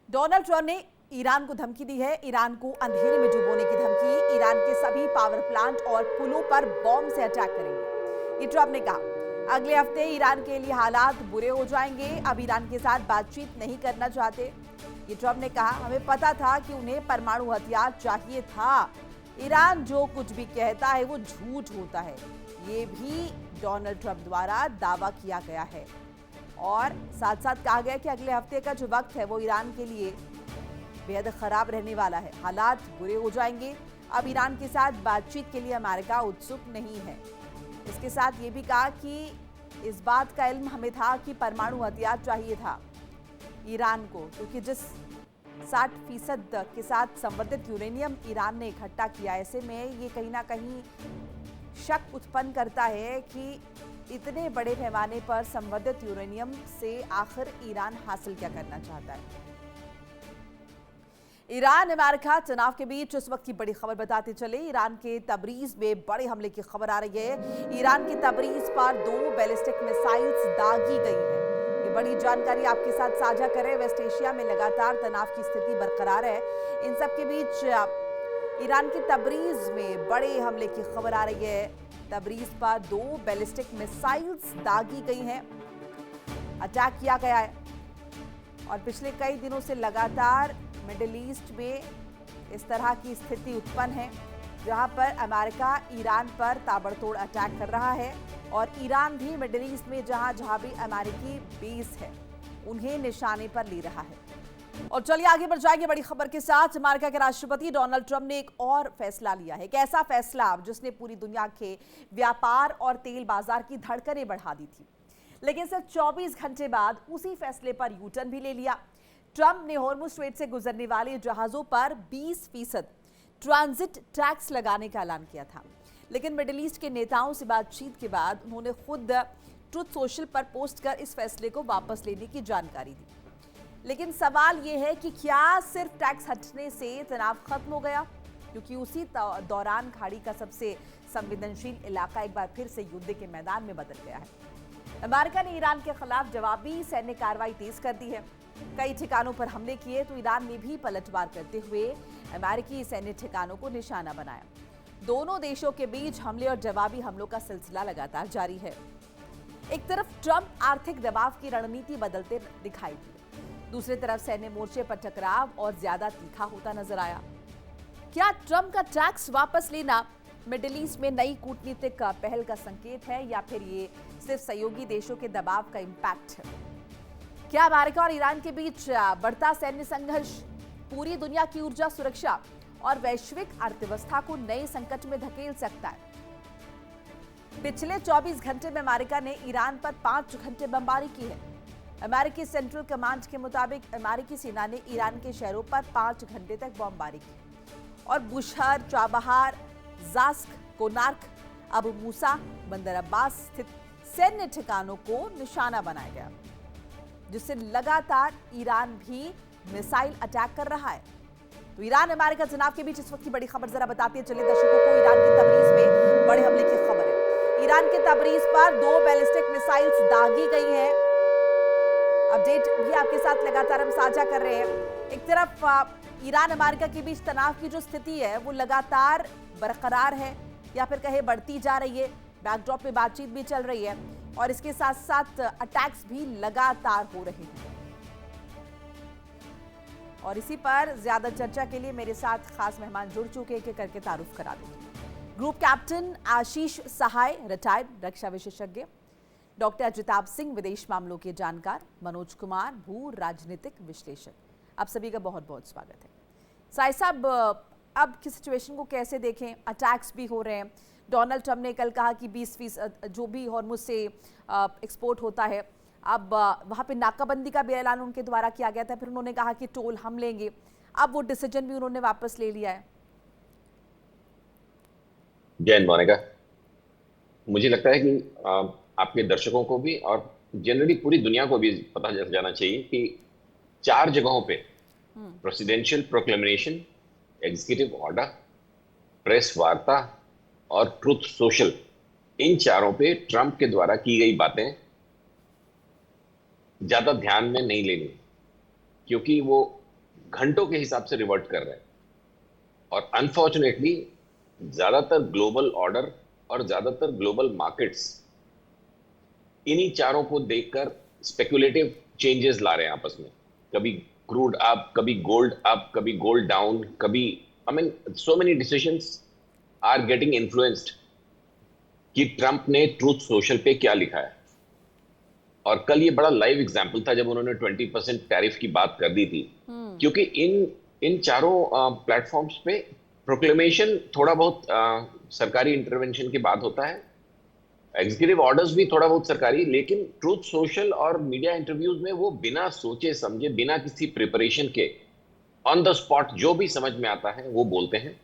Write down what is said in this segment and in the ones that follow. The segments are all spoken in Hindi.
डोनाल्ड ट्रंप ने ईरान को धमकी दी है। ईरान को अंधेरे में डुबोने की धमकी। ईरान के सभी पावर प्लांट और पुलों पर बॉम्ब से अटैक करेंगे, ये ट्रंप ने कहा। अगले हफ्ते ईरान के लिए हालात बुरे हो जाएंगे। अब ईरान के साथ बातचीत नहीं करना चाहते, ये ट्रंप ने कहा। हमें पता था कि उन्हें परमाणु हथियार चाहिए था। ईरान जो कुछ भी कहता है वो झूठ होता है, ये भी डोनाल्ड ट्रंप द्वारा दावा किया गया है। और साथ साथ कहा गया कि अगले हफ्ते का जो वक्त है वो ईरान के लिए बेहद खराब रहने वाला है। हालात बुरे हो जाएंगे। अब ईरान के साथ बातचीत के लिए अमेरिका उत्सुक नहीं है। इसके साथ ये भी कहा कि इस बात का इल्म हमें था कि परमाणु हथियार चाहिए था ईरान को, क्योंकि जिस 60% के साथ संवर्धित यूरेनियम ईरान ने इकट्ठा किया, ऐसे में ये कहीं ना कहीं शक उत्पन्न करता है कि इतने बड़े पैमाने पर संवर्धित यूरेनियम से आखिर ईरान हासिल क्या करना चाहता है। ईरान अमेरिका तनाव के बीच इस वक्त की बड़ी खबर बताते चले। ईरान के तबरीज में बड़े हमले की खबर आ रही है। ईरान के तबरीज पर 2 बैलिस्टिक मिसाइल्स दागी गई है। ये बड़ी जानकारी आपके साथ साझा करें। वेस्ट एशिया में लगातार तनाव की स्थिति बरकरार है। इन सब के बीच ईरान के तबरीज में बड़े हमले की खबर आ रही है। तबरीज पर 2 बैलिस्टिक मिसाइल्स दागी गई हैं, अटैक किया गया है। और पिछले कई दिनों से लगातार मिडिल ईस्ट में इस तरह की स्थिति उत्पन्न है, जहां पर अमेरिका ईरान पर ताबड़तोड़ अटैक कर रहा है और ईरान भी मिडिल ईस्ट में जहां जहां भी अमेरिकी बेस है उन्हें निशाने पर ले रहा है। और चलिए आगे बढ़ जाएंगे बड़ी खबर के साथ। अमेरिका के राष्ट्रपति डोनाल्ड ट्रंप ने एक और फैसला लिया है। एक ऐसा फैसला जिसने पूरी दुनिया के व्यापार और तेल बाजार की धड़कनें बढ़ा दी थी, लेकिन सिर्फ 24 घंटे बाद उसी फैसले पर यू टर्न भी ले लिया। ट्रंप ने हॉर्मुज़ स्ट्रेट से गुजरने वाले जहाजों पर 20% ट्रांजिट टैक्स लगाने का ऐलान किया था, लेकिन मिडिल ईस्ट के नेताओं से बातचीत के बाद उन्होंने खुद ट्रुथ सोशल पर पोस्ट कर इस फैसले को वापस लेने की जानकारी दी। लेकिन सवाल यह है कि क्या सिर्फ टैक्स हटने से तनाव खत्म हो गया, क्योंकि उसी दौरान खाड़ी का सबसे संवेदनशील इलाका एक बार फिर से युद्ध के मैदान में बदल गया है। अमेरिका ने ईरान के खिलाफ जवाबी सैन्य कार्रवाई तेज कर दी है। कई ठिकानों पर हमले किए तो ईरान ने भी पलटवार करते हुए अमेरिकी सैन्य ठिकानों को निशाना बनाया। दोनों देशों के बीच हमले और जवाबी हमलों का सिलसिला लगातार जारी है। एक तरफ ट्रंप आर्थिक दबाव की रणनीति बदलते दिखाई दिए, दूसरी तरफ सैन्य मोर्चे पर टकराव और ज्यादा तीखा होता नजर आया। क्या ट्रंप का टैक्स वापस लेना मिडिल ईस्ट में नई कूटनीतिक पहल का संकेत है, या फिर ये सिर्फ सहयोगी देशों के दबाव का इम्पैक्ट है? क्या अमेरिका और ईरान के बीच बढ़ता सैन्य संघर्ष पूरी दुनिया की ऊर्जा सुरक्षा और वैश्विक अर्थव्यवस्था को नए संकट में धकेल सकता है? पिछले 24 घंटे में अमेरिका ने ईरान पर 5 घंटे बमबारी की है। अमेरिकी सेंट्रल कमांड के मुताबिक अमेरिकी सेना ने ईरान के शहरों पर 5 घंटे तक बमबारी की और बुशहर, चाबहार, जास्क, कोनार्क, अबू मूसा, बंदर अब्बास स्थित सैन्य ठिकानों को निशाना बनाया गया, जिससे लगातार ईरान भी मिसाइल अटैक कर रहा है। तो ईरान अमेरिका तनाव के बीच इस वक्त की बड़ी खबर जरा बताते चले दर्शकों को। ईरान के तबरीज में बड़े हमले की खबर है। ईरान के तबरीज पर 2 बैलिस्टिक मिसाइल्स दागी गई हैं। अपडेट भी आपके साथ लगातार हम साझा कर रहे हैं। एक तरफ ईरान अमेरिका के बीच तनाव की जो स्थिति है वो लगातार बरकरार है, या फिर कहे बढ़ती जा रही है। बैकड्रॉप में बातचीत भी चल रही है और इसके साथ साथ अटैक्स भी लगातार हो रहे हैं। और इसी पर ज्यादा चर्चा के लिए मेरे साथ खास मेहमान जुड़ चुके हैं, करके तारुफ करा दें। ग्रुप कैप्टन आशीष सहाय, रिटायर्ड रक्षा विशेषज्ञ, डॉक्टर अजिताभ सिंह, विदेश मामलों के जानकार, मनोज कुमार, भू राजनीतिक विश्लेषक। आप सभी का बहुत बहुत स्वागत है। साई साहब, अब की सिचुएशन को कैसे देखें? अटैक्स भी हो रहे हैं। डोनाल्ड ट्रंप ने कल कहा कि 20% जो भी हॉर्मुज़ से एक्सपोर्ट होता है, अब वहाँ पे नाकाबंदी का भी ऐलान उनके द्वारा किया गया था। फिर उन्होंने कहा कि टोल हम लेंगे। अब वो डिसीजन भी उन्होंने वापस ले लिया है। जय मोनिका, मुझे लगता है कि आपके दर्शकों को भी और जनरली पूरी दुनिया को भी पता चल जाना चाहिए कि 4 जगहों पे presidential proclamation, executive order, press वार्ता और ट्रुथ सोशल, इन चारों पे ट्रंप के द्वारा की गई बातें ज्यादा ध्यान में नहीं लेनी, क्योंकि वो घंटों के हिसाब से रिवर्ट कर रहे हैं। और अनफॉर्चुनेटली ज्यादातर ग्लोबल ऑर्डर और ज्यादातर ग्लोबल मार्केट्स इन्हीं चारों को देखकर स्पेकुलेटिव चेंजेस ला रहे हैं आपस में। कभी क्रूड अप, कभी गोल्ड अप, कभी गोल्ड डाउन, कभी I mean so many decisions are getting influenced कि ट्रंप ने ट्रूथ सोशल पे क्या लिखा है। और कल ये बड़ा लाइव एग्जांपल था जब उन्होंने 20% टैरिफ की बात कर दी थी, क्योंकि इन इन चारों प्लेटफॉर्म्स पे प्रोक्लेमेशन थोड़ा बहुत सरकारी इंटरवेंशन के बाद होता है, एग्जीक्यूटिव ऑर्डर्स भी थोड़ा बहुत सरकारी, लेकिन ट्रूथ सोशल और मीडिया इंटरव्यूज में वो बिना सोचे समझे, बिना किसी प्रिपरेशन के ऑन द स्पॉट जो भी समझ में आता है वो बोलते हैं,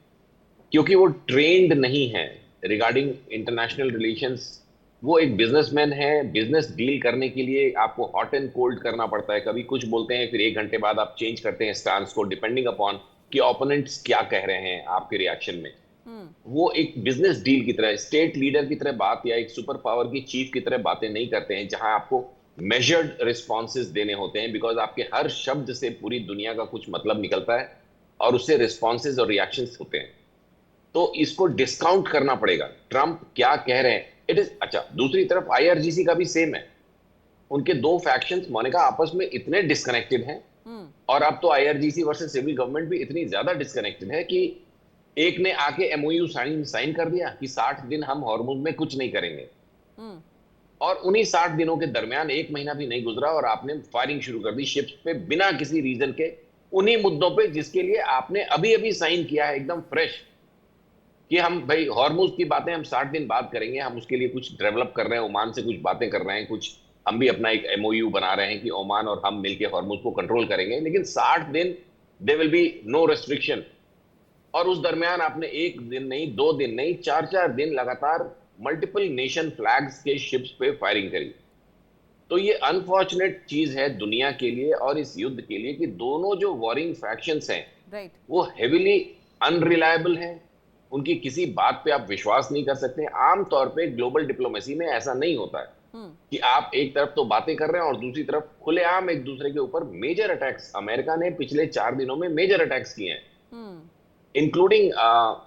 क्योंकि वो ट्रेंड नहीं है रिगार्डिंग इंटरनेशनल रिलेशंस। वो एक बिजनेसमैन है, बिजनेस डील करने के लिए आपको हॉट एंड कोल्ड करना पड़ता है। कभी कुछ बोलते हैं, फिर 1 घंटे बाद आप चेंज करते हैं स्टांस को, डिपेंडिंग अपॉन कि ओपोनेंट्स क्या कह रहे हैं आपके रिएक्शन में। वो एक बिजनेस डील की तरह, स्टेट लीडर की तरह बात या एक सुपर पावर की चीफ की तरह बातें नहीं करते हैं, जहां आपको मेजर्ड रिस्पॉन्सेज देने होते हैं, बिकॉज आपके हर शब्द से पूरी दुनिया का कुछ मतलब निकलता है और उससे रिस्पॉन्सेज और रिएक्शंस होते हैं। तो इसको डिस्काउंट करना पड़ेगा, ट्रंप क्या कह रहे हैं इट इज। अच्छा, दूसरी तरफ आईआरजीसी का भी सेम है। उनके दो फैक्शंस मोनिका आपस में इतने डिस्कनेक्टेड हैं, और अब तो आईआरजीसी वर्सेस सिविल गवर्नमेंट भी इतनी ज्यादा डिस्कनेक्टेड है कि एक ने आके एमओयू साइन कर दिया कि 60 दिन हम हॉर्मुज में कुछ नहीं करेंगे, और उन्हीं 60 दिनों के दरमियान 1 महीना भी नहीं गुजरा और आपने फायरिंग शुरू कर दी शिप्स पे बिना किसी रीजन के, उन्हीं मुद्दों पे जिसके लिए आपने अभी अभी साइन किया है एकदम फ्रेश, कि हम भाई हॉर्मुज की बातें हम 60 दिन बाद करेंगे, हम उसके लिए कुछ डेवलप कर रहे हैं, ओमान से कुछ बातें कर रहे हैं, कुछ हम भी अपना एक एमओयू बना रहे हैं कि ओमान और हम मिलकर हॉर्मुज को कंट्रोल करेंगे, लेकिन 60 दिन they will be no restriction. और उस दरमियान आपने 1 दिन नहीं, 2 दिन नहीं, 4-4 दिन लगातार मल्टीपल नेशन फ्लैग्स के शिप्स पे फायरिंग करी। तो ये अनफॉर्चुनेट चीज है दुनिया के लिए और इस युद्ध के लिए कि दोनों जो वॉरिंग फैक्शंस हैं वो हेविली अनरिलायबल हैं, उनकी किसी बात पे आप विश्वास नहीं कर सकते। आमतौर पे ग्लोबल डिप्लोमेसी में ऐसा नहीं होता है कि आप एक तरफ तो बातें कर रहे हैं और दूसरी तरफ खुलेआम एक दूसरे के ऊपर मेजर अटैक्स। अमेरिका ने पिछले 4 दिनों में मेजर अटैक्स किए हैं, इंक्लूडिंग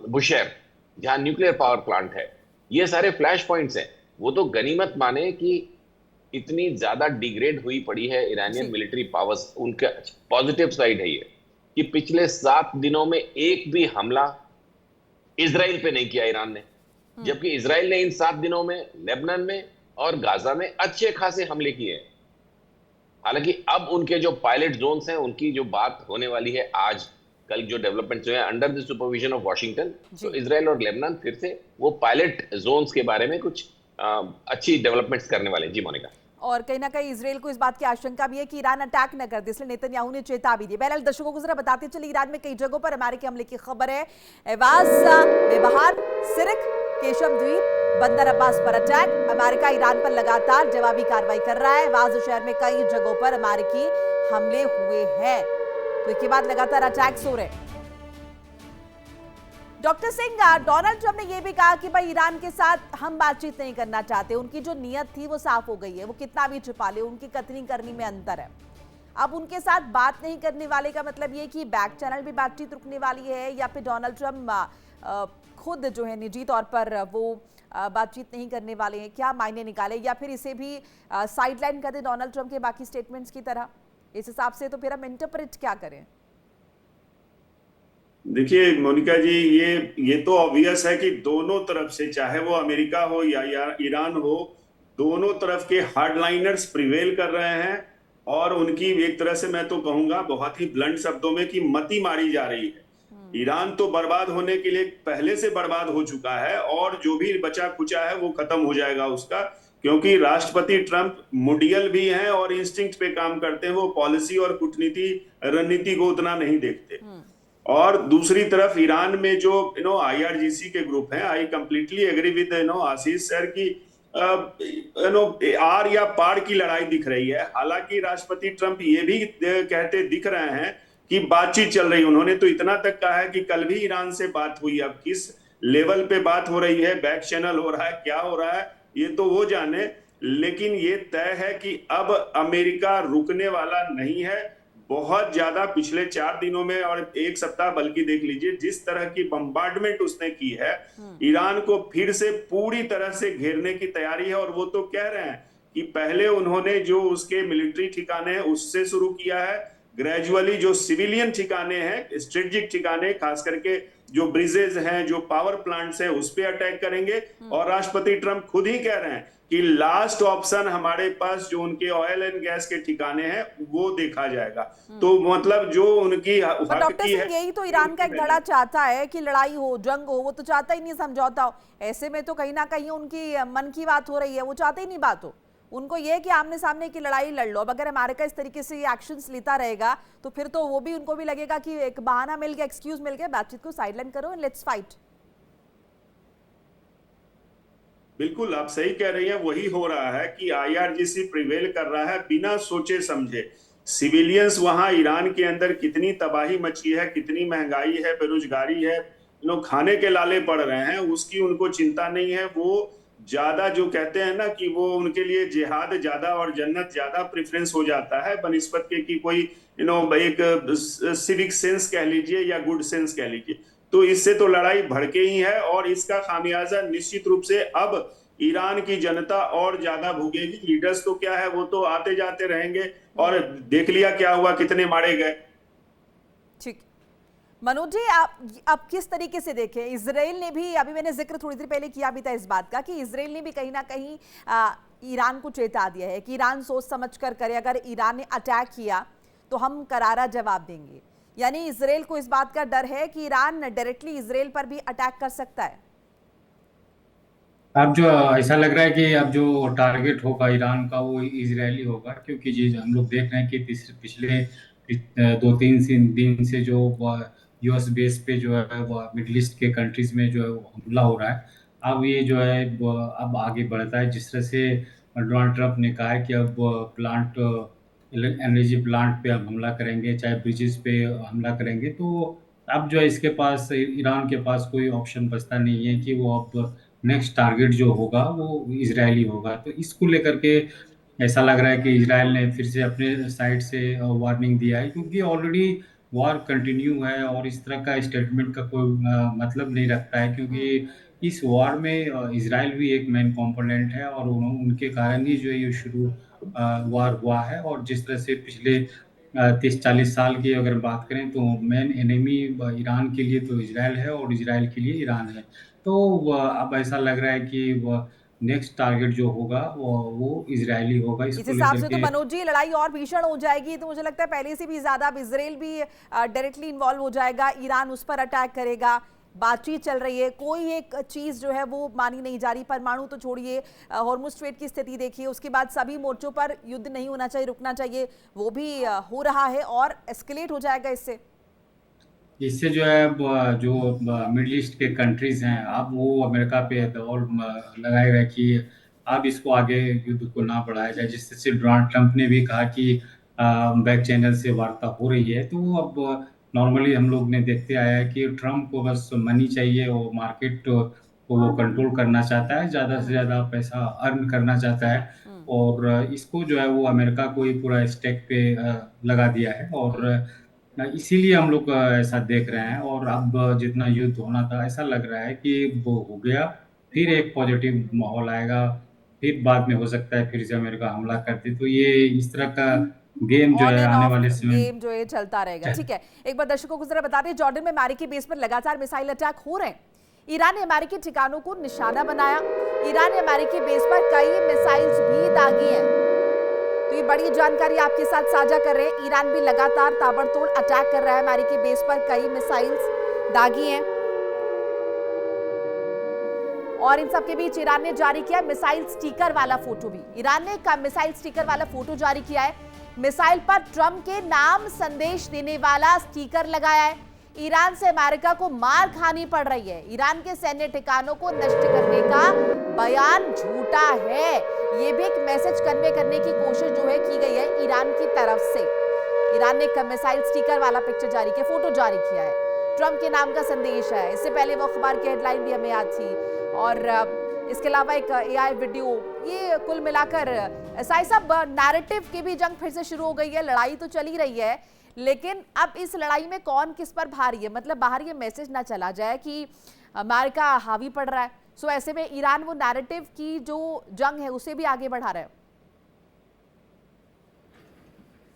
बुशेर जहां न्यूक्लियर पावर प्लांट है। ये सारे फ्लैश पॉइंट्स हैं। वो तो गनीमत माने कि इतनी ज्यादा डिग्रेड हुई पड़ी है ईरानियन मिलिट्री पावर्स। उनका पॉजिटिव साइड है ये कि पिछले 7 दिनों में एक भी हमला इजराइल पे नहीं किया ईरान ने, जबकि इजराइल ने इन 7 दिनों में लेबनान में और गाजा में अच्छे खासे हमले किए हैं। हालांकि अब उनके जो पायलट जोन्स हैं उनकी जो बात होने वाली है आज कल, जो डेवलपमेंट जो है under the supervision of Washington, तो इजराइल और लेबनान फिर से वो पायलट जोन्स के बारे में कुछ अच्छी डेवलपमेंट्स करने वाले हैं। जी मोनिका। और कहीं ना कहीं इजराइल को इस बात की आशंका भी है कि ईरान अटैक न कर दे, इसलिए नेतन्याहू ने चेतावनी दी। बहरहाल दर्शकों को जरा बताते चले, ईरान में कई जगहों पर अमेरिकी हमले की खबर है। एवाज, बेबहार, सिरिक, केशम द्वीप, बंदर अब्बास पर अटैक। अमेरिका ईरान पर लगातार जवाबी कार्रवाई कर रहा है। एवाज शहर में कई जगहों पर अमेरिकी हमले हुए हैं, तो इसके बाद लगातार अटैक्स हो रहे हैं। डॉक्टर सिंह, डोनाल्ड ट्रंप ने यह भी कहा कि भाई ईरान के साथ हम बातचीत नहीं करना चाहते। उनकी जो नीयत थी वो साफ हो गई है, वो कितना भी छुपा ले, उनकी कथनी करनी में अंतर है। अब उनके साथ बात नहीं करने वाले का मतलब ये कि बैक चैनल भी बातचीत रुकने वाली है, या फिर डोनाल्ड ट्रंप खुद जो है निजी तौर पर वो बातचीत नहीं करने वाले हैं? क्या मायने निकाले, या फिर इसे भी साइडलाइन कर दे डोनाल्ड ट्रंप के बाकी स्टेटमेंट्स की तरह? इस हिसाब से तो फिर हम इंटरप्रेट क्या करें? देखिए मोनिका जी, ये तो ऑब्वियस है कि दोनों तरफ से, चाहे वो अमेरिका हो या ईरान हो, दोनों तरफ के हार्डलाइनर्स प्रिवेल कर रहे हैं और उनकी एक तरह से मैं तो कहूंगा बहुत ही ब्लंट शब्दों में कि मती मारी जा रही है। ईरान तो बर्बाद होने के लिए पहले से बर्बाद हो चुका है और जो भी बचा खुचा है वो खत्म हो जाएगा उसका, क्योंकि राष्ट्रपति ट्रंप मुडियल भी हैं और इंस्टिंक्ट पे काम करते हैं। वो पॉलिसी और कूटनीति रणनीति को उतना नहीं देखते। और दूसरी तरफ ईरान में जो आईआरजीसी के ग्रुप हैं, I completely agree with Ashish sir की आर या पार की लड़ाई दिख रही है। हालांकि राष्ट्रपति ट्रंप ये भी कहते दिख रहे हैं कि बातचीत चल रही है। उन्होंने तो इतना तक कहा है कि कल भी ईरान से बात हुई। अब किस लेवल पे बात हो रही है, बैक चैनल हो रहा है, क्या हो रहा है, ये तो वो जाने। लेकिन ये तय है कि अब अमेरिका रुकने वाला नहीं है। बहुत ज्यादा पिछले 4 दिनों में और 1 सप्ताह बल्कि देख लीजिए जिस तरह की बम्बार्डमेंट उसने की है, ईरान को फिर से पूरी तरह से घेरने की तैयारी है। और वो तो कह रहे हैं कि पहले उन्होंने जो उसके मिलिट्री ठिकाने हैं उससे शुरू किया है, ग्रेजुअली जो सिविलियन ठिकाने हैं, स्ट्रेटेजिक ठिकाने, खास करके जो ब्रिजेस हैं, जो पावर प्लांट्स हैं, उस पे अटैक करेंगे। और राष्ट्रपति ट्रंप खुद ही कह रहे हैं कि लास्ट ऑप्शन हमारे पास जो उनके ऑयल एंड गैस के ठिकाने हैं वो देखा जाएगा। तो मतलब जो उनकी हक डॉक्टर की सिंह, है, यही तो ईरान का एक धड़ा चाहता है कि लड़ाई हो, जंग हो, वो तो चाहता ही नहीं समझौता हो। ऐसे में तो कहीं ना कहीं उनकी मन की बात हो रही है, वो चाहते ही नहीं बात हो। उनको ये है कि आमने सामने की लड़ाई लड़ लो। अब अगर अमेरिका इस तरीके से ये एक्शंस लेता रहेगा तो फिर तो वो भी, उनको भी लगेगा कि एक बहाना मिल गया, एक्सक्यूज मिल गया, बातचीत को साइडलाइन करो एंड लेट्स फाइट। बिल्कुल आप सही कह रही हैं, वही हो रहा है कि आईआरजीसी प्रिवेल कर रहा है बिना सोचे समझे। सिविलियंस वहां ईरान के अंदर कितनी तबाही मची है, कितनी महंगाई है, बेरोजगारी है, लोग खाने के लाले पड़ रहे हैं, उसकी उनको चिंता नहीं है। वो ज्यादा जो कहते हैं ना कि वो उनके लिए जिहाद ज्यादा और जन्नत ज्यादा प्रेफरेंस हो जाता है बनिस्बत के कि कोई एक सिविक सेंस कह लीजिए या गुड सेंस कह लीजिए। तो इससे तो लड़ाई भड़के ही है और इसका खामियाजा निश्चित रूप से अब ईरान की जनता और ज्यादा भुगेगी। लीडर्स तो क्या है, वो तो आते जाते रहेंगे और देख लिया क्या हुआ, कितने मारे गए। ठीक, मनोज जी, आप किस तरीके से देखें, इजराइल ने भी, अभी मैंने जिक्र थोड़ी देर पहले किया भी था इस बात का कि इजराइल ने भी कहीं ना कहीं ईरान को चेता दिया है कि ईरान सोच समझ कर करे, अगर ईरान ने अटैक किया तो हम करारा जवाब देंगे। यानी इजराइल को इस बात का डर है कि ईरान डायरेक्टली इजराइल पर भी अटैक कर सकता है। अब जो ऐसा लग रहा है कि अब जो टारगेट होगा ईरान का वो इजरायली होगा, क्योंकि जी हम लोग देख रहे हैं कि पिछले 2-3 दिन से जो यूएस बेस पे जो है वो मिडिल ईस्ट के कंट्रीज में जो है वो हमला हो रहा है। अब ये जो है अब आगे बढ़ता है, जिस तरह से डोनाल्ड ट्रंप ने कहा है कि अब प्लांट एनर्जी प्लांट पे अब हमला करेंगे, चाहे ब्रिजेस पे हमला करेंगे। तो अब जो है इसके पास, ईरान के पास कोई ऑप्शन बचता नहीं है कि वो अब नेक्स्ट टारगेट जो होगा वो इजरायली होगा। तो इसको लेकर के ऐसा लग रहा है कि इजराइल ने फिर से अपने साइड से वार्निंग दिया है, क्योंकि ऑलरेडी वॉर कंटिन्यू है और इस तरह का स्टेटमेंट का कोई मतलब नहीं रखता है, क्योंकि इस वॉर में इजराइल भी एक मेन कंपोनेंट है और उनके कारण ही जो है ये शुरू वॉर हुआ है। और जिस तरह से पिछले 30-40 साल की अगर बात करें तो मेन एनिमी ईरान के लिए तो इजराइल है और इजराइल के लिए ईरान है। तो अब ऐसा लग रहा है कि नेक्स्ट टारगेट जो होगा वो इजरायली होगा। इस हिसाब से तो मनोज जी लड़ाई और भीषण हो जाएगी। तो मुझे लगता है पहले से भी ज्यादा अब इजराइल भी डायरेक्टली इन्वॉल्व हो जाएगा, ईरान उस पर अटैक करेगा। बातचीत चल रही है, कोई एक चीज जो है वो मानी नहीं जा रही। परमाणु तो छोड़िए, हॉर्मुज स्ट्रेट की स्थिति देखिए, उसके बाद सभी मोर्चों पर युद्ध नहीं होना चाहिए, रुकना चाहिए, वो भी हो रहा है और एस्केलेट हो जाएगा इससे जो है जो मिडिल ईस्ट के कंट्रीज हैं अब वो अमेरिका पे दबाव लगाए रहे कि अब इसको आगे युद्ध को ना बढ़ाया जाए। जिससे डोनाल्ड ट्रंप ने भी कहा कि बैक चैनल से वार्ता हो रही है। तो अब नॉर्मली हम लोग ने देखते आया है कि ट्रंप को बस मनी चाहिए, वो मार्केट को वो कंट्रोल करना चाहता है, ज़्यादा से ज़्यादा पैसा अर्न करना चाहता है। और इसको जो है वो अमेरिका को ही पूरा स्टेक पे लगा दिया है और इसीलिए हम लोग ऐसा देख रहे हैं। और अब जितना युद्ध होना था ऐसा लग रहा है कि वो हो गया, फिर एक पॉजिटिव माहौल आएगा, फिर बाद में हो सकता है फिर से अमेरिका हमला कर दे। तो ये इस तरह का गेम जो है आने वाले समय गेम जो है चलता रहेगा। ठीक है, एक बार दर्शकों को जरा बता दें, जॉर्डन में अमेरिकी बेस पर लगातार मिसाइल अटैक हो रहे हैं। ईरान ने अमेरिकी ठिकानों को निशाना बनाया। ईरान ने अमेरिकी बेस पर कई मिसाइल्स भी दागी हैं। तो ये बड़ी जानकारी आपके साथ साझा कर रहे हैं। ईरान भी लगातार ताबड़तोड़ अटैक कर रहा है, अमेरिकी बेस पर कई मिसाइल्स दागी हैं। और इन सब के बीच ईरान ने जारी किया मिसाइल स्टिकर वाला फोटो भी। ईरान ने मिसाइल स्टिकर वाला फोटो जारी किया है। मिसाइल पर ट्रंप के नाम संदेश देने वाला स्टिकर लगाया है। ईरान से अमेरिका को मार खानी पड़ रही है। ईरान के सैन्य ठिकानों को नष्ट करने का बयान झूठा है, ये भी एक मैसेज कन्वे करने की कोशिश जो है की गई है ईरान की तरफ से। ईरान ने एक मिसाइल स्टिकर वाला पिक्चर जारी किया, फोटो जारी किया है, ट्रंप के नाम का संदेश है। इससे पहले वो अखबार की हेडलाइन भी हमें याद थी। और इसके अलावा एक एआई वीडियो, ये कुल मिलाकर साई साहब नैरेटिव की भी जंग फिर से शुरू हो गई है। लड़ाई तो चली रही है लेकिन अब इस लड़ाई में कौन किस पर भारी है, मतलब बाहर ये मैसेज ना चला जाए कि अमेरिका हावी पड़ रहा है, सो ऐसे में ईरान वो नैरेटिव की जो जंग है उसे भी आगे बढ़ा रहा है।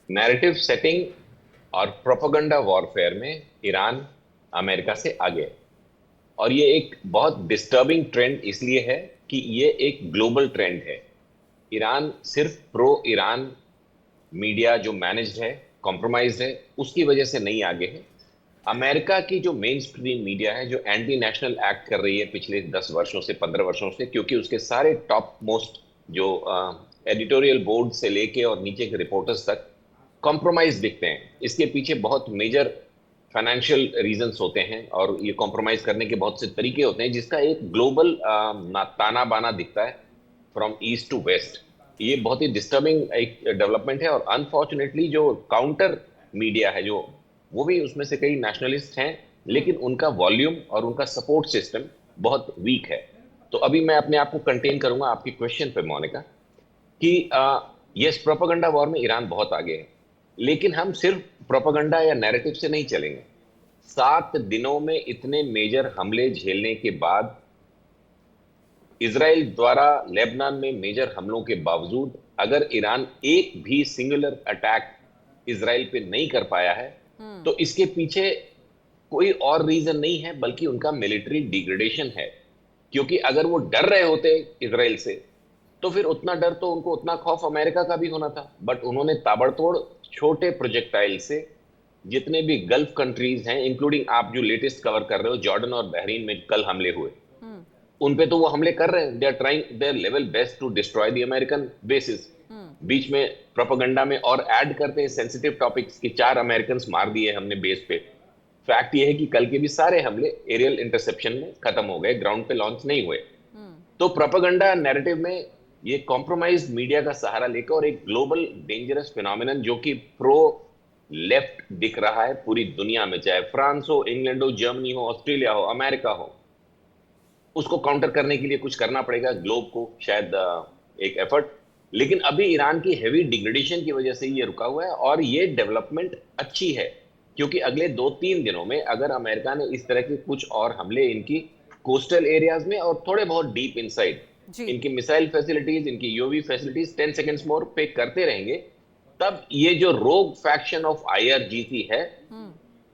नैरेटिव सेटिंग और प्रोपेगेंडा वॉरफेयर में ईरान अमेरिका से आगे है, और ये एक बहुत डिस्टर्बिंग ट्रेंड इसलिए है कि ये एक ग्लोबल ट्रेंड है। ईरान सिर्फ प्रो ईरान मीडिया जो मैनेज्ड है, कॉम्प्रोमाइज्ड है, उसकी वजह से नहीं आगे है। अमेरिका की जो मेन स्ट्रीम मीडिया है, जो एंटी नेशनल एक्ट कर रही है पिछले 10 वर्षों से, 15 वर्षों से, क्योंकि उसके सारे टॉप मोस्ट जो एडिटोरियल बोर्ड से लेके और नीचे के रिपोर्टर्स तक कॉम्प्रोमाइज दिखते हैं। इसके पीछे बहुत मेजर फाइनेंशियल रीजंस होते हैं और ये कॉम्प्रोमाइज करने के बहुत से तरीके होते हैं, जिसका एक ग्लोबल ताना बाना दिखता है फ्रॉम ईस्ट टू वेस्ट। ये बहुत ही डिस्टर्बिंग एक डेवलपमेंट है, और अनफॉर्चुनेटली जो काउंटर मीडिया है, जो वो भी उसमें से कई नेशनलिस्ट हैं, लेकिन उनका वॉल्यूम और उनका सपोर्ट सिस्टम बहुत वीक है। तो अभी मैं अपने आप को कंटेन करूंगा आपकी क्वेश्चन पे मोनिका, कि यस, प्रोपेगेंडा वॉर में ईरान बहुत आगे है, लेकिन हम सिर्फ प्रोपेगेंडा या नैरेटिव से नहीं चलेंगे। 7 दिनों में इतने मेजर हमले झेलने के बाद, इजराइल द्वारा लेबनान में मेजर हमलों के बावजूद, अगर ईरान एक भी सिंगुलर अटैक इजराइल पे नहीं कर पाया है, तो इसके पीछे कोई और रीजन नहीं है बल्कि उनका मिलिट्री डिग्रेडेशन है। क्योंकि अगर वो डर रहे होते इजराइल से, तो फिर उतना डर तो उनको, उतना खौफ अमेरिका का भी होना था, बट उन्होंने ताबड़तोड़ छोटे प्रोजेक्टाइल से जितने भी गल्फ कंट्रीज हैं, इंक्लूडिंग आप जो लेटेस्ट कवर कर रहे हो, जॉर्डन और बहरीन में कल हमले हुए, उन पे तो वो हमले कर रहे हैं। They are trying their level best to destroy the American bases. बीच में प्रोपेगेंडा में और ऐड करते हैं सेंसिटिव टॉपिक्स कि 4 अमेरिकन मार दिए हमने बेस पे। फैक्ट ये है कि कल के भी सारे हमले एरियल इंटरसेप्शन में खत्म हो गए, ग्राउंड पे लॉन्च नहीं हुए। तो प्रोपेगेंडा नैरेटिव में ये कॉम्प्रोमाइज्ड मीडिया का सहारा लेकर, और एक ग्लोबल डेंजरस फिनोमिनन जो कि प्रो लेफ्ट दिख रहा है पूरी दुनिया में, चाहे फ्रांस हो, इंग्लैंड हो, जर्मनी हो, ऑस्ट्रेलिया हो, अमेरिका हो, उसको काउंटर करने के लिए कुछ करना पड़ेगा ग्लोब को, शायद एक एफर्ट। लेकिन अभी ईरान की हेवी डिग्रेडेशन की वजह से ये रुका हुआ है, और ये डेवलपमेंट अच्छी है, क्योंकि अगले 2-3 दिनों में अगर अमेरिका ने इस तरह के कुछ और हमले इनकी कोस्टल एरियाज में और थोड़े बहुत डीप इनसाइड इनकी मिसाइल फैसिलिटीज, इनकी यूवी फैसिलिटीज 10 सेकेंड्स मोर पे करते रहेंगे, तब ये जो रोग फैक्शन ऑफ IRGC है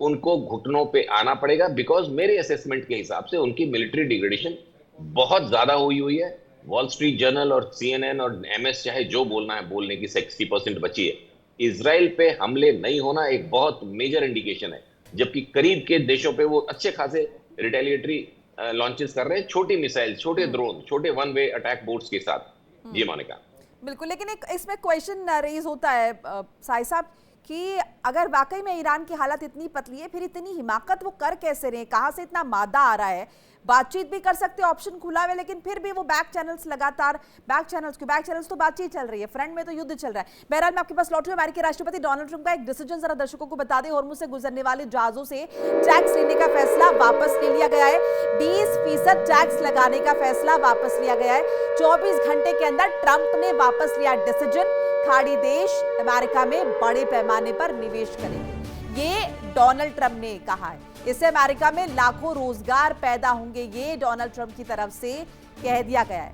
उनको घुटनों पे आना पड़ेगा। बिकॉज मेरे असेसमेंट के हिसाब से उनकी मिलिट्री डिग्रेडेशन बहुत ज्यादा हुई है। वॉल स्ट्रीट जर्नल और CNN और MS चाहे जो बोलना है बोलने की 60% बची है। इजराइल पे हमले नहीं होना एक बहुत मेजर इंडिकेशन है, जबकि करीब के देशों पे वो अच्छे खासे रिटेलिएटरी लॉन्चेस कर रहे हैं, छोटी मिसाइल, छोटे ड्रोन, छोटे वन वे अटैक बोट्स के साथ। जी मोनिका। बिल्कुल, लेकिन एक इसमें क्वेश्चन रेज होता है साई साहब कि अगर वाकई में ईरान की हालत इतनी पतली है, फिर इतनी हिमाकत वो कर कैसे रहे, कहाँ से इतना मादा आ रहा है? बातचीत भी कर सकते, ऑप्शन खुला हुआ है, लेकिन फिर भी वो बैक चैनल्स लगातार, बैक चैनल्स तो बातचीत चल रही है, फ्रंट में तो युद्ध चल रहा है। बहरहाल मैं आपके पास लौट रही हूं। अमेरिकी राष्ट्रपति डोनाल्ड ट्रंप का एक डिसीजन जरा दर्शकों को बता दें। हॉर्मुज़ से गुजरने वाले जहाजों से टैक्स लेने का फैसला वापस ले लिया गया है। 20% टैक्स लगाने का फैसला वापस लिया गया है। 24 घंटे के अंदर ट्रंप ने वापस लिया डिसीजन। खाड़ी देश अमेरिका में बड़े पैमाने पर निवेश करेंगे, ये डोनाल्ड ट्रंप ने कहा है। इससे अमेरिका में लाखों रोजगार पैदा होंगे, ये डोनाल्ड ट्रंप की तरफ से कह दिया गया है।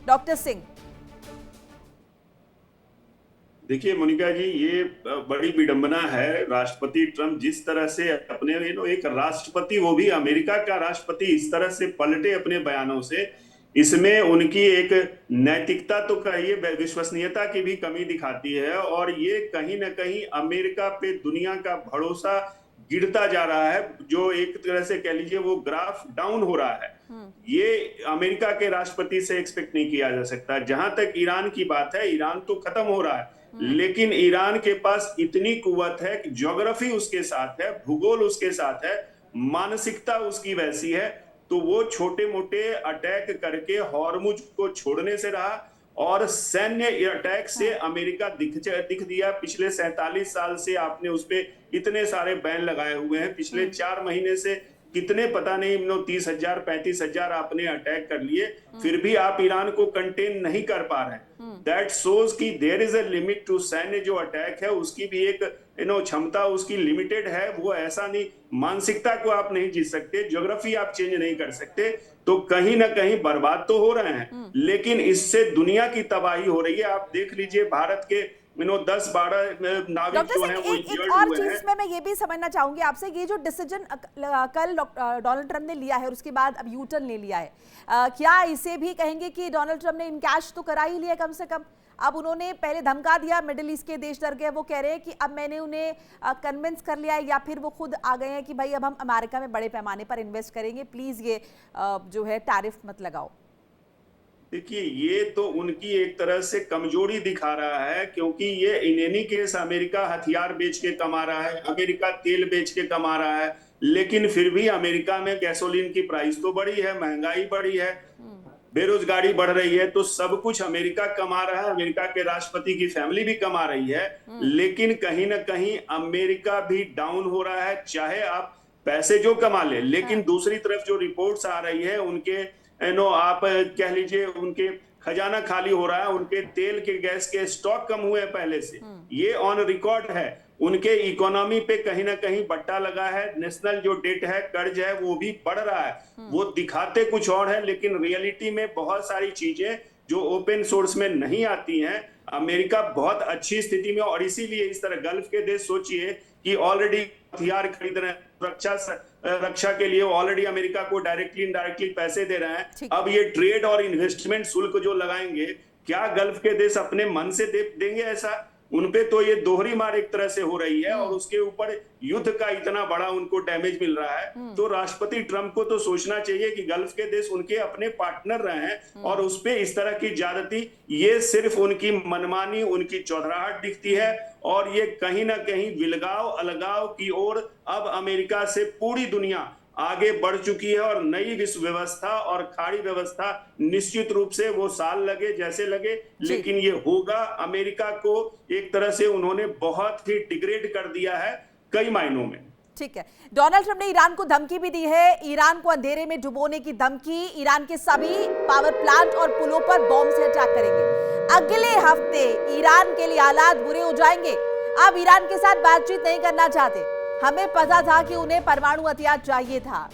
डॉक्टर सिंह, देखिए मोनिका जी, ये बड़ी विडंबना है। राष्ट्रपति ट्रंप जिस तरह से अपने एक राष्ट्रपति, वो भी अमेरिका का राष्ट्रपति, इस तरह से पलटे अपने बयानों से, इसमें उनकी एक नैतिकता तो कहिए, विश्वसनीयता की भी कमी दिखाती है। और ये कहीं ना कहीं अमेरिका पे दुनिया का भरोसा गिरता जा रहा है, जो एक तरह से कह लीजिए वो ग्राफ डाउन हो रहा है। ये अमेरिका के राष्ट्रपति से एक्सपेक्ट नहीं किया जा सकता। जहां तक ईरान की बात है, ईरान तो खत्म हो रहा है, लेकिन ईरान के पास इतनी कुव्वत है कि ज्योग्राफी उसके साथ है, भूगोल उसके साथ है, मानसिकता उसकी वैसी है, तो वो छोटे मोटे अटैक करके हॉर्मुज को छोड़ने से रहा। और सैन्य अटैक से अमेरिका दिख दिया। पिछले 47 साल से आपने उस पे इतने सारे बैन लगाए हुए हैं। पिछले 4 महीने से कितने पता नहीं 30,000 35,000 आपने अटैक कर लिए, फिर भी आप ईरान को कंटेन नहीं कर पा रहे हैं। दैट शोज कि there is a limit to सैन्य जो अटैक है उसकी भी एक क्षमता उसकी लिमिटेड है। वो ऐसा नहीं, मानसिकता को आप नहीं जीत सकते, ज्योग्राफी आप चेंज नहीं कर सकते, तो कहीं ना कहीं बर्बाद तो हो रहे हैं, लेकिन इससे दुनिया की तबाही हो रही है। आप देख लीजिए भारत के 10-12 नाविक जो हैं वो एक और चीज में मैं ये भी समझना चाहूंगी आपसे, ये जो डिसीजन कल डोनाल्ड ट्रंप ने लिया है और उसके बाद अब यू टर्न ले लिया है, क्या इसे भी कहेंगे कि डोनाल्ड ट्रंप ने इनकैश तो करा ही लिया कम से कम? अब उन्होंने पहले धमका दिया, मिडिल ईस्ट के देश डर गए, वो कह रहे हैं कि अब मैंने उन्हें कन्विंस कर लिया है, या फिर वो खुद आ गए हैं कि भाई अब हम अमेरिका में बड़े पैमाने पर इन्वेस्ट करेंगे, प्लीज ये जो है टैरिफ मत लगाओ। देखिए, ये तो उनकी एक तरह से कमजोरी दिखा रहा है, क्योंकि ये इन एनी केस अमेरिका हथियार बेच के कमा रहा है, अमेरिका तेल बेच के कमा रहा है, लेकिन फिर भी अमेरिका में गैसोलीन की प्राइस तो बढ़ी है, महंगाई बढ़ी है, बेरोजगारी बढ़ रही है, तो सब कुछ अमेरिका कमा रहा है, अमेरिका के राष्ट्रपति की फैमिली भी कमा रही है, लेकिन कहीं ना कहीं अमेरिका भी डाउन हो रहा है। चाहे आप पैसे जो कमा ले, लेकिन दूसरी तरफ जो रिपोर्ट्स आ रही है उनके आप कह लीजिए उनके खजाना खाली हो रहा है, उनके तेल के गैस के स्टॉक कम हुए पहले से, ये ऑन रिकॉर्ड है। उनके इकोनॉमी पे कहीं ना कहीं बट्टा लगा है, नेशनल जो डेट है, कर्ज है, वो भी बढ़ रहा है। वो दिखाते कुछ और है, लेकिन रियलिटी में बहुत सारी चीजें जो ओपन सोर्स में नहीं आती हैं। अमेरिका बहुत अच्छी स्थिति में, और इसीलिए इस तरह गल्फ के देश सोचिए कि ऑलरेडी हथियार खरीद रहे हैं, रक्षा के लिए ऑलरेडी अमेरिका को डायरेक्टली इनडायरेक्टली पैसे दे रहे हैं। अब ये ट्रेड और इन्वेस्टमेंट शुल्क जो लगाएंगे, क्या गल्फ के देश अपने मन से देंगे ऐसा? उनपे तो ये दोहरी मार एक तरह से हो रही है, और उसके ऊपर युद्ध का इतना बड़ा उनको डैमेज मिल रहा है। तो राष्ट्रपति ट्रंप को तो सोचना चाहिए कि गल्फ के देश उनके अपने पार्टनर रहे हैं, और उस पे इस तरह की ज्यादती, ये सिर्फ उनकी मनमानी, उनकी चौधराहट दिखती है, और ये कहीं ना कहीं विलगाव अलगाव की ओर अब अमेरिका से पूरी दुनिया आगे बढ़ चुकी है। और नई विश्व व्यवस्था और खाड़ी व्यवस्था निश्चित रूप से वो साल लगे जैसे लगे, लेकिन ये होगा। अमेरिका को एक तरह से उन्होंने बहुत ही डिग्रेड कर दिया है कई मायनों में। ठीक है, डोनाल्ड ट्रंप ने ईरान को धमकी भी दी है, ईरान को अंधेरे में डुबोने की धमकी, ईरान के सभी पावर प्लांट और पुलों पर बॉम्ब से अटैक करेंगे। अगले हफ्ते ईरान के लिए हालात बुरे हो जाएंगे। अब ईरान के साथ बातचीत नहीं करना चाहते, हमें पता था कि उन्हें परमाणु हथियार चाहिए था।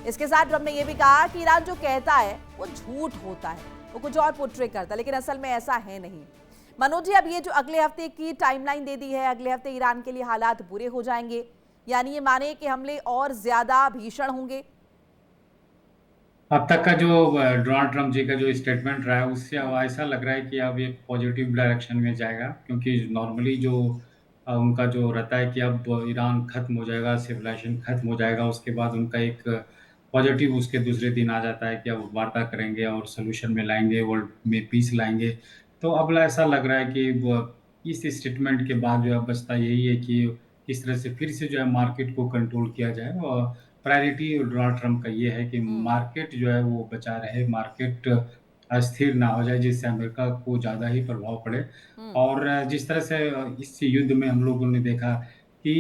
इसके साथ ट्रंप ने यह भी कहा कि ईरान जो कहता है वो झूठ होता है, वो कुछ और पोर्ट्रे करता है, लेकिन असल में ऐसा है नहीं। मनोज जी, अब ये जो अगले हफ्ते की टाइमलाइन दे दी है, अगले हफ्ते ईरान के लिए हालात बुरे हो जाएंगे, यानी ये माने कि हमले और ज्यादा भीषण होंगे? अब तक का जो डोनाल्ड ट्रंप जी का जो स्टेटमेंट रहा है, उससे अब ऐसा लग रहा है कि अब एक पॉजिटिव डायरेक्शन में जाएगा, क्योंकि नॉर्मली जो उनका जो रहता है कि अब ईरान खत्म हो जाएगा, सिविलाइजेशन खत्म हो जाएगा, उसके बाद उनका एक पॉजिटिव उसके दूसरे दिन आ जाता है कि अब वार्ता करेंगे और सोल्यूशन में लाएंगे, वर्ल्ड में पीस लाएंगे। तो अब ऐसा लग रहा है कि इस स्टेटमेंट के बाद जो है बचता यही है कि किस तरह से फिर से जो है मार्केट को कंट्रोल किया जाए। और प्रायोरिटी डोनाल्ड ट्रंप का ये है कि मार्केट जो है वो बचा रहे, मार्केट अस्थिर ना हो जाए, जिससे अमेरिका को ज़्यादा ही प्रभाव पड़े। और जिस तरह से इस युद्ध में हम लोगों ने देखा कि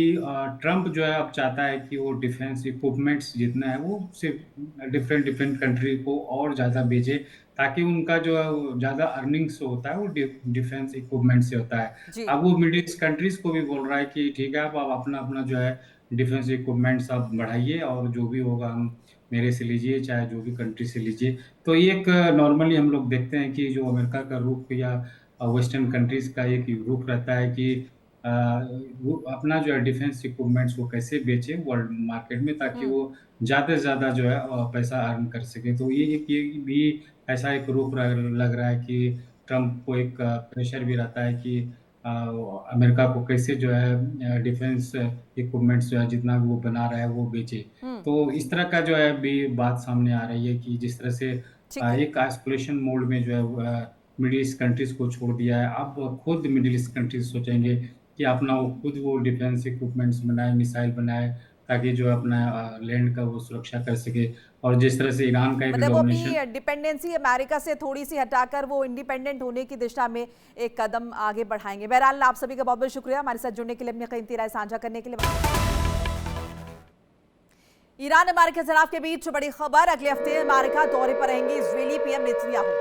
ट्रंप जो है अब चाहता है कि वो डिफेंस इक्विपमेंट्स जितना है वो सिर्फ डिफरेंट कंट्री को और ज़्यादा भेजे, ताकि उनका जो है ज़्यादा अर्निंग्स होता है वो डिफेंस इक्विपमेंट से होता है। अब वो मिडिल ईस्ट कंट्रीज को भी बोल रहा है कि ठीक है, अब आप अपना अपना जो है डिफेंस इक्विपमेंट्स आप बढ़ाइए, और जो भी होगा हम मेरे से लीजिए, चाहे जो भी कंट्री से लीजिए। तो ये एक नॉर्मली हम लोग देखते हैं कि जो अमेरिका का रुख या वेस्टर्न कंट्रीज का एक रुख रहता है कि वो अपना जो है डिफेंस इक्विपमेंट्स वो कैसे बेचे वर्ल्ड मार्केट में, ताकि वो ज़्यादा से ज़्यादा जो है पैसा अर्न कर सके। तो ये भी ऐसा एक रुख लग रहा है कि ट्रंप को एक प्रेशर भी रहता है कि अमेरिका को कैसे जो है डिफेंस इक्विपमेंट्स जो है जितना भी वो बना रहा है वो बेचे। तो इस तरह का जो है भी बात सामने आ रही है कि जिस तरह से एक आइसोलेशन मोड में जो है मिडिल ईस्ट कंट्रीज को छोड़ दिया है, अब खुद मिडिल ईस्ट कंट्रीज सोचेंगे कि अपना वो खुद वो डिफेंस इक्विपमेंट्स बनाए, मिसाइल बनाए, ताकि जो अपना लैंड का वो सुरक्षा कर सके। और जिस तरह से ईरान का एक डोमिनेशन, डिपेंडेंसी अमेरिका से थोड़ी सी हटाकर वो इंडिपेंडेंट होने की दिशा में एक कदम आगे बढ़ाएंगे। बहरहाल आप सभी का बहुत बहुत शुक्रिया हमारे साथ जुड़ने के लिए, अपनी कीमती राय साझा करने के लिए। ईरान अमेरिका तनाव के बीच बड़ी खबर, अगले हफ्ते अमेरिका दौरे पर रहेंगे इजरायली पीएम नेतन्याहू।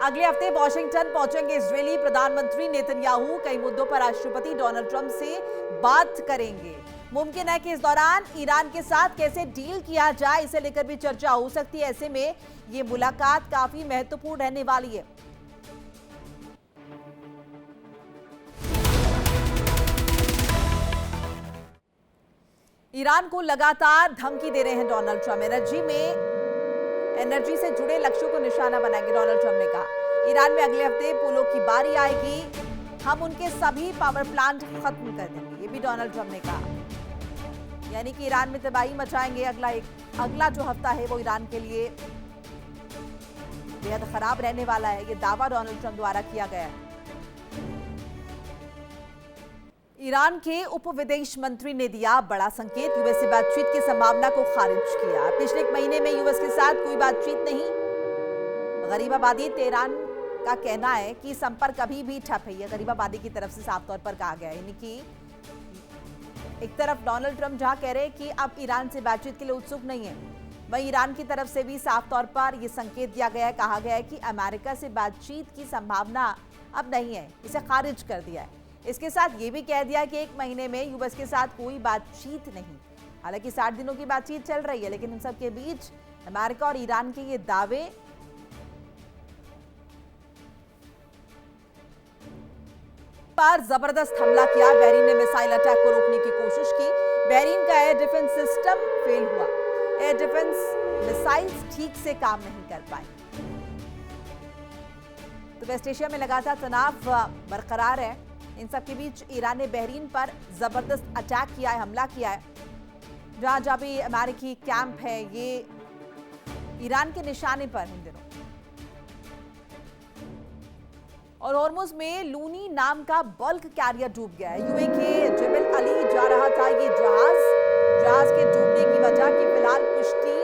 अगले हफ्ते वॉशिंगटन पहुंचेंगे इजरायली प्रधानमंत्री नेतन्याहू। कई मुद्दों पर राष्ट्रपति डोनाल्ड ट्रंप से बात करेंगे। मुमकिन है कि इस दौरान ईरान के साथ कैसे डील किया जाए, इसे लेकर भी चर्चा हो सकती है। ऐसे में ये मुलाकात काफी महत्वपूर्ण रहने वाली है। ईरान को लगातार धमकी दे रहे हैं डोनाल्ड ट्रंप। एनर्जी से जुड़े लक्ष्यों को निशाना बनाएंगे। डोनाल्ड ट्रंप ने कहा ईरान में अगले हफ्ते पुलों की बारी आएगी, हम उनके सभी पावर प्लांट खत्म कर देंगे, ये भी डोनाल्ड ट्रंप ने कहा। यानी कि ईरान में तबाही मचाएंगे। अगला जो हफ्ता है वो ईरान के लिए बेहद खराब रहने वाला है, ये दावा डोनाल्ड ट्रंप द्वारा किया गया है। ईरान के उप विदेश मंत्री ने दिया बड़ा संकेत, यूएस से बातचीत की संभावना को खारिज किया। पिछले एक महीने में यूएस के साथ कोई बातचीत नहीं। गरीब आबादी तेहरान का कहना है कि संपर्क अभी भी ठप है। यह गरीब आबादी की तरफ से साफ तौर पर कहा गया है। यानी कि एक तरफ डोनाल्ड ट्रंप जहां कह रहे हैं कि अब ईरान से बातचीत के लिए उत्सुक नहीं है, वहीं ईरान की तरफ से भी साफ तौर पर यह संकेत दिया गया है, कहा गया है कि अमेरिका से बातचीत की संभावना अब नहीं है, इसे खारिज कर दिया है। इसके साथ ये भी कह दिया कि एक महीने में यूएस के साथ कोई बातचीत नहीं। हालांकि 60 दिनों की बातचीत चल रही है, लेकिन इन सब के बीच अमेरिका और ईरान के ये दावे पर जबरदस्त हमला किया। बहरीन ने मिसाइल अटैक को रोकने की कोशिश की। बहरीन का एयर डिफेंस सिस्टम फेल हुआ। एयर डिफेंस मिसाइल्स ठीक से काम नहीं कर पाए। तो वेस्ट एशिया में लगातार तनाव बरकरार है। इन सब के बीच ईरान ने बहरीन पर जबरदस्त अटैक किया है, हमला किया है। जहां भी अमेरिकी कैंप है ये ईरान के निशाने पर इन दिनों। और हॉर्मुज में लूनी नाम का बल्क कैरियर डूब गया है। यूएई के जेबल अली जा रहा था ये जहाज के डूबने की वजह की फिलहाल पुष्टि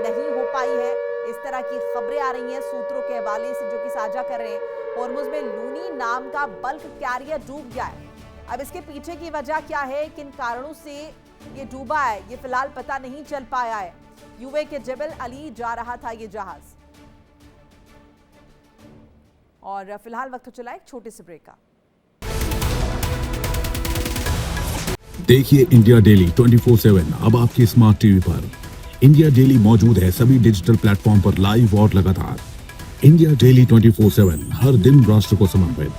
नहीं हो पाई है। इस तरह की खबरें आ रही हैं सूत्रों के हवाले से जो कि साझा कर रहे हैं। हॉर्मुज में लूनी नाम का बल्क कैरियर डूब गया है। अब इसके पीछे की वजह क्या है, किन कारणों से ये डूबा है, ये फिलहाल पता नहीं चल पाया है। यूएई के जेबल अली जा रहा था ये जहाज। और फिलहाल वक्त चला एक छोटे से ब्रेक का। देखिए इंडिया डेली 24/7 अब आपके स्मार्ट टीवी पर। इंडिया डेली मौजूद है सभी डिजिटल प्लेटफॉर्म पर लाइव और लगातार। इंडिया डेली 24/7 हर दिन राष्ट्र को समर्पित।